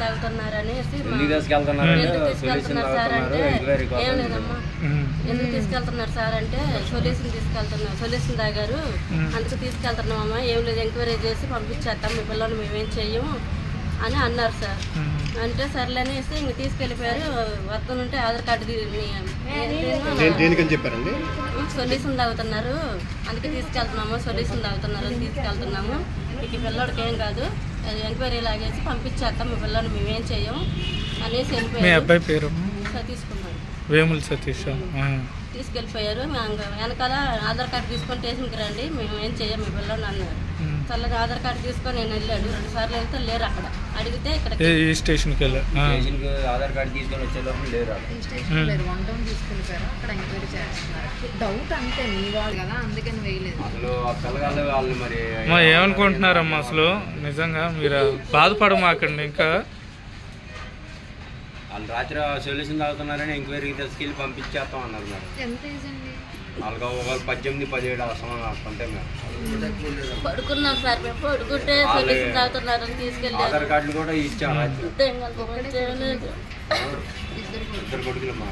తాగుతున్నారు అనేసి ఎందుకు తీసుకెళ్తున్నారు సార్ అంటే ఏం లేదమ్మా ఎందుకు తీసుకెళ్తున్నారు సార్ అంటే సొల్యూషన్ తాగారు అందుకు తీసుకెళ్తున్నామమ్మా ఏం లేదు ఎంక్వైరీ చేసి పంపించేస్తాం మీ పిల్లలు మేమేం చెయ్యము అని అన్నారు సార్. అంటే సర్లేనేసి ఇంక తీసుకెళ్ళిపోయారు. వస్తుంటే ఆధార్ కార్డు సొల్యూషన్ తాగుతున్నారు అందుకే తీసుకెళ్తున్నాము సొల్యూషన్ తాగుతున్నారు అని తీసుకెళ్తున్నాము మీకు పిల్లడికి ఏం కాదు ఎంక్వైరీ లాగేసి పంపించేస్తాం మీ పిల్లలు మేమేం చెయ్యము అనేసి వెళ్ళిపోయారు. తీసుకున్నాడు వేముల సతీష్ తీసుకెళ్ళిపోయారు. వెనకాల ఆధార్ కార్డు తీసుకొని స్టేషన్కి రండి మేము ఏం చెయ్యం మీ పిల్లలు అన్నారు. చల్లగా ఆధార్ కార్డు తీసుకొని నేను వెళ్ళాడు 2 సార్లు వెళ్తే లేరు అక్కడ అడిగితే ఇక్కడ స్టేషన్కి వెళ్ళారు ఆధార్ కార్డు తీసుకొని వచ్చేలోపు లేరు డౌట్ అంతే మీ వాళ్ళు కదా అందుకని వేయలేదు. ఏమనుకుంటున్నారమ్మా అసలు నిజంగా మీరు బాధపడమాకండి. ఇంకా వాళ్ళు రాత్రి సొల్యూషన్ తాగుతున్నారని ఎంక్వైరీకి తీసుకెళ్ళి పంపించేస్తాం అన్నారు మేడం. ఎంత ఏజ్ అండి? వాళ్ళకి ఒకళ్ళు 18-17 అవసరం అంటే మేము పడుకున్నాం సార్. మేము పడుకుంటే సొల్యూషన్ తాగుతున్నారని తీసుకెళ్ళి ఆధార్ కార్డులు కూడా ఇచ్చాం. ఇద్దరు కొడుకులు మా